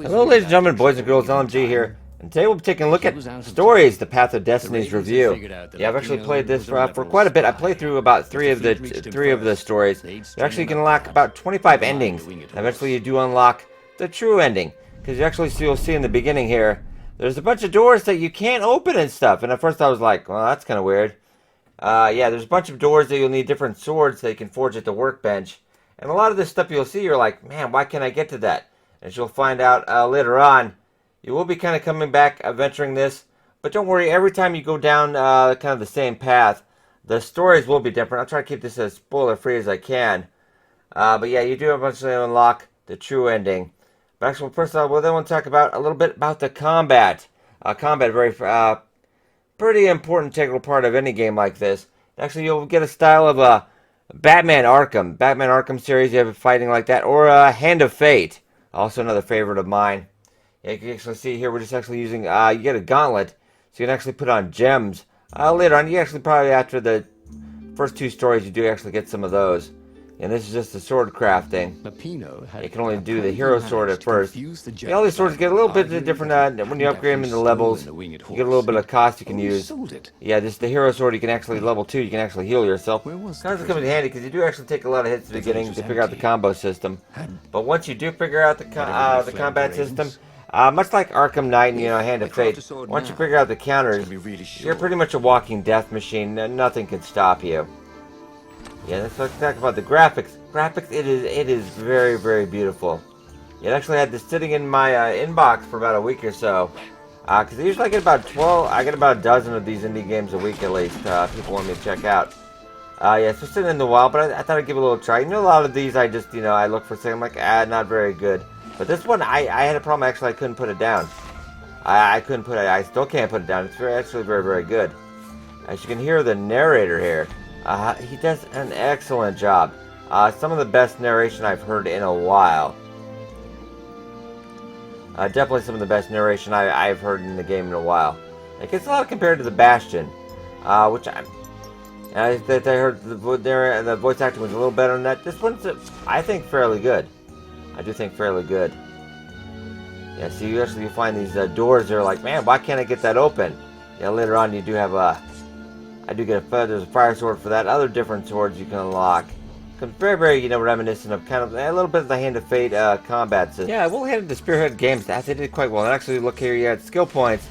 Hello ladies and gentlemen, boys and girls, LMG here, and today we'll be taking a look at Stories, the Path of Destinies review. Yeah, I've actually played this for quite a bit. I played through about three of the stories. You actually can unlock about 25 endings, and eventually you do unlock the true ending, because you'll see in the beginning here, there's a bunch of doors that you can't open and stuff, and at first I was like, well, that's kind of weird. Yeah, there's a bunch of doors that you'll need different swords that you can forge at the workbench, and a lot of this stuff you'll see, you're like, man, why can't I get to that? As you'll find out later on, you will be kind of coming back, adventuring this. But don't worry, every time you go down kind of the same path, the stories will be different. I'll try to keep this as spoiler-free as I can. But yeah, you do eventually unlock the true ending. But actually, first of all, we'll then want to talk about a little bit about the combat. Combat, pretty important integral part of any game like this. Actually, you'll get a style of Batman Arkham series. You have fighting like that, or Hand of Fate. Also another favorite of mine. Yeah, you can actually see here we're just actually using, you get a gauntlet, so you can actually put on gems. Later on, you actually probably after the first two stories, you do actually get some of those. And this is just the sword crafting. You can only do the hero sword at first. Yeah, all these swords get a little bit different when you upgrade them into levels. You get a little bit of cost you can use. Yeah, this the hero sword you can actually, level 2, you can actually heal yourself. Cards come in handy because you do actually take a lot of hits at the beginning to figure out the combo system. But once you do figure out the combat system, much like Arkham Knight and, Hand of Fate, once you figure out the counters, you're pretty much a walking death machine. Nothing can stop you. Yeah, let's talk about the graphics. It is very, very beautiful. It actually had this sitting in my inbox for about a week or so. Because usually I get about 12, I get about a dozen of these indie games a week at least. People want me to check out. Yeah, it's been sitting in the while, but I thought I'd give it a little try. A lot of these I just, I look for something, I'm like, not very good. But this one, I had a problem, actually, I couldn't put it down. I still can't put it down. It's actually very, very good. As you can hear the narrator here. He does an excellent job. Some of the best narration I've heard in a while. Definitely some of the best narration I've heard in the game in a while. It gets a lot compared to the Bastion, which I heard the voice acting was a little better than that. This one's, I think, fairly good. I do think fairly good. Yeah, so you find these doors. They're like, man, why can't I get that open? Yeah, later on you do have I do get there's a fire sword for that. Other different swords you can unlock. It's very, very, reminiscent of kind of a little bit of the Hand of Fate combat system. Yeah, we'll hand it to Spearhead Games. They did quite well. And actually, look here, you had skill points.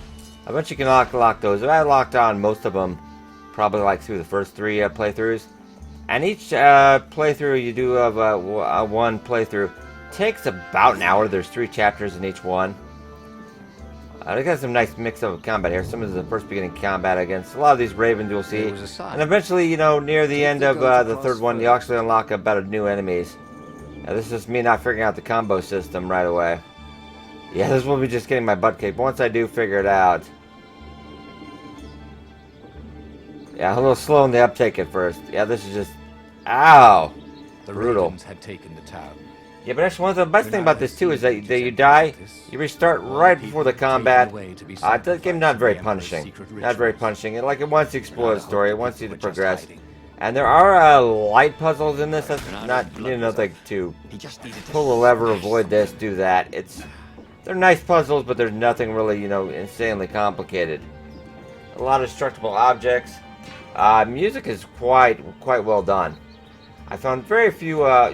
I bet you can lock those. I locked on most of them, probably like through the first 3 playthroughs. And each playthrough you do of one playthrough takes about an hour. There's 3 chapters in each one. They got some nice mix of combat here. Some of the first beginning combat against a lot of these ravens you'll see. And eventually, near the end of the third one, you actually unlock a better new enemies. Now, this is just me not figuring out the combo system right away. Yeah, this will be just getting my butt kicked. But once I do figure it out. Yeah, a little slow in the uptake at first. Yeah, this is just... Ow! Brutal. Had taken the town. Yeah, but actually, one of the best thing about this too is that you die, you restart right before the combat. The game's not very punishing. Not very punishing. Like, it wants to explore the story, it wants you to progress. And there are light puzzles in this. That's not, like to pull a lever, avoid this, do that. They're nice puzzles, but there's nothing really, insanely complicated. A lot of destructible objects. Music is quite well done. I found very few, I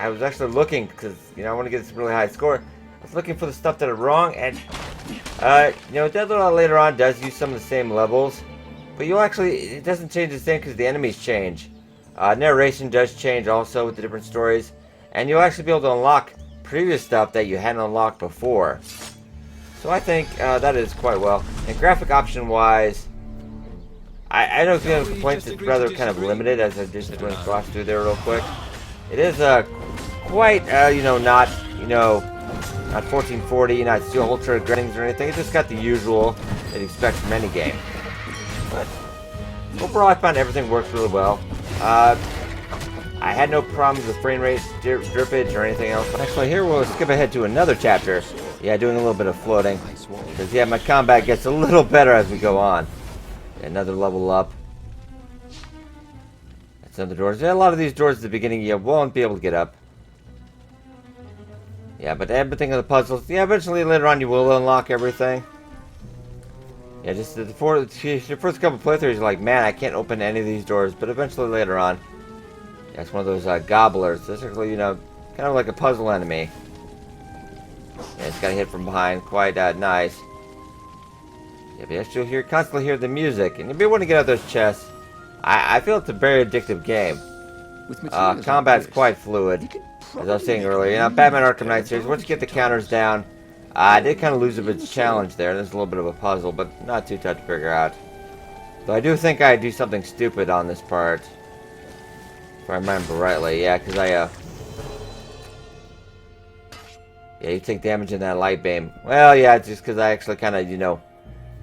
was actually looking, because, I want to get this really high score. I was looking for the stuff that are wrong, and, Dead later on does use some of the same levels, but it doesn't change the same because the enemies change. Narration does change also with the different stories, and you'll actually be able to unlock previous stuff that you hadn't unlocked before. So I think that is quite well. And graphic option-wise, I know the complaints it's rather kind of limited, as I just went across through there real quick. It is quite, not 1440, not steel ultra gradients or anything. It's just got the usual that you expect from any game. But overall, I found everything works really well. I had no problems with frame rate, drippage, or anything else. Actually, here we'll skip ahead to another chapter. Yeah, doing a little bit of floating. Because, yeah, my combat gets a little better as we go on. Another level up. That's another doors. A lot of these doors at the beginning you won't be able to get up. Yeah, but everything of the puzzles. Yeah, eventually later on you will unlock everything. Yeah, just your first couple playthroughs, you're like, man, I can't open any of these doors. But eventually later on, yeah, it's one of those gobblers. It's actually, you know, kind of like a puzzle enemy. Yeah, it's got to hit from behind. Quite nice. Yeah, but you'll constantly hear the music, and you'll be wanting to get out those chests. I feel it's a very addictive game. Combat's quite fluid, as I was saying earlier. You know, Batman Arkham Knight series, once you get the counters down, I did kind of lose a bit of challenge there. There's a little bit of a puzzle, but not too tough to figure out. Though I do think I do something stupid on this part, if I remember rightly. Yeah, because yeah, you take damage in that light beam. Well, yeah, it's just because I actually kind of, you know,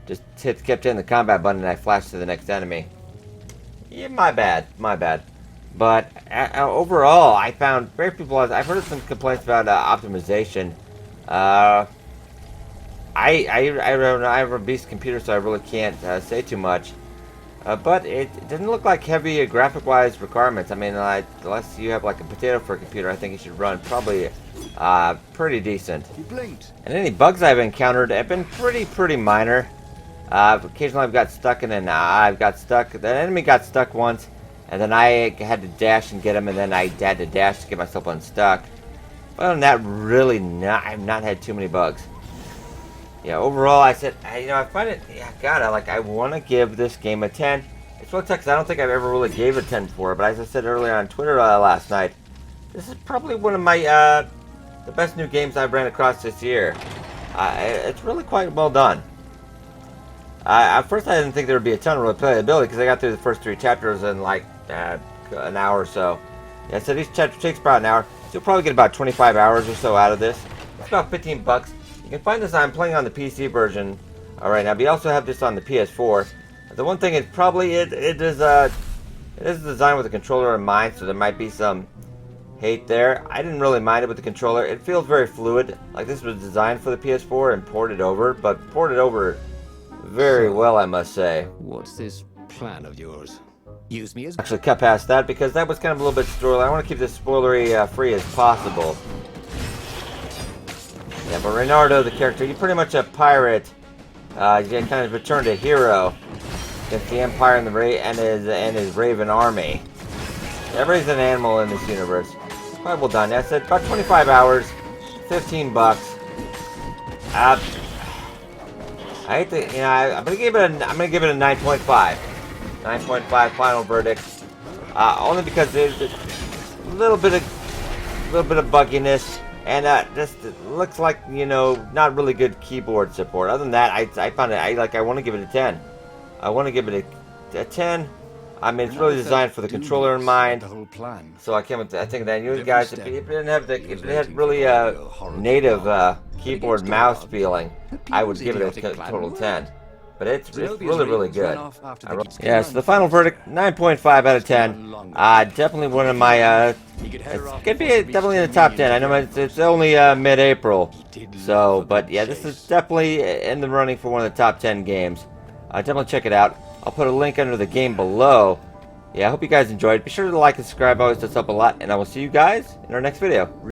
just kept hitting the combat button and I flashed to the next enemy. Yeah, my bad. But overall, I found very people. I've heard some complaints about optimization. I have a beast computer, so I really can't say too much. But it didn't look like heavy graphic-wise requirements. I mean, unless you have like a potato for a computer, I think it should run probably pretty decent. And any bugs I've encountered have been pretty minor. Occasionally I've got stuck in the enemy got stuck once, and then I had to dash and get him, and then I had to dash to get myself unstuck. But other than that, really I've not had too many bugs. Yeah, overall, I said, you know, I find it, yeah, God, I want to give this game a 10. It's really tough because I don't think I've ever really gave it a 10 before, but as I said earlier on Twitter last night, this is probably one of my, the best new games I've ran across this year. It's really quite well done. At first I didn't think there would be a ton of replayability because I got through the first 3 chapters in like an hour or so. Yeah, so each chapter takes about an hour. So you'll probably get about 25 hours or so out of this. It's about 15 bucks. You can find this, I'm playing on the PC version right now, but you also have this on the PS4. The one thing is probably it is designed with a controller in mind, so there might be some hate there. I didn't really mind it with the controller. It feels very fluid. Like this was designed for the PS4 and ported over very well, I must say. What's this plan of yours? Use me as... Actually cut past that because that was kind of a little bit spoilery. I want to keep this spoilery free as possible. Yeah, but Reynardo, the character, you're pretty much a pirate. You kind of returned a hero against the Empire and his Raven army. Everybody's an animal in this universe. Quite well done. I said about 25 hours, 15 bucks. I hate to, you know, I'm gonna give it a 9.5. 9.5 final verdict. Only because there's a little bit of bugginess, and just it looks like, you know, not really good keyboard support. Other than that, I found it. I want to give it a 10. I want to give it a 10. I mean, it's really designed for the controller in mind. So I think that you guys, if it didn't have if it had really native keyboard mouse feeling, I would give it a total 10. But it's really good. Yeah, so the final verdict, 9.5 out of 10. Definitely one of my, it's gonna be definitely in the top 10. I know it's only mid-April, so, but yeah, this is definitely in the running for one of the top 10 games. Definitely check it out. I'll put a link under the game below. Yeah, I hope you guys enjoyed. Be sure to like and subscribe. Always does help a lot, and I will see you guys in our next video.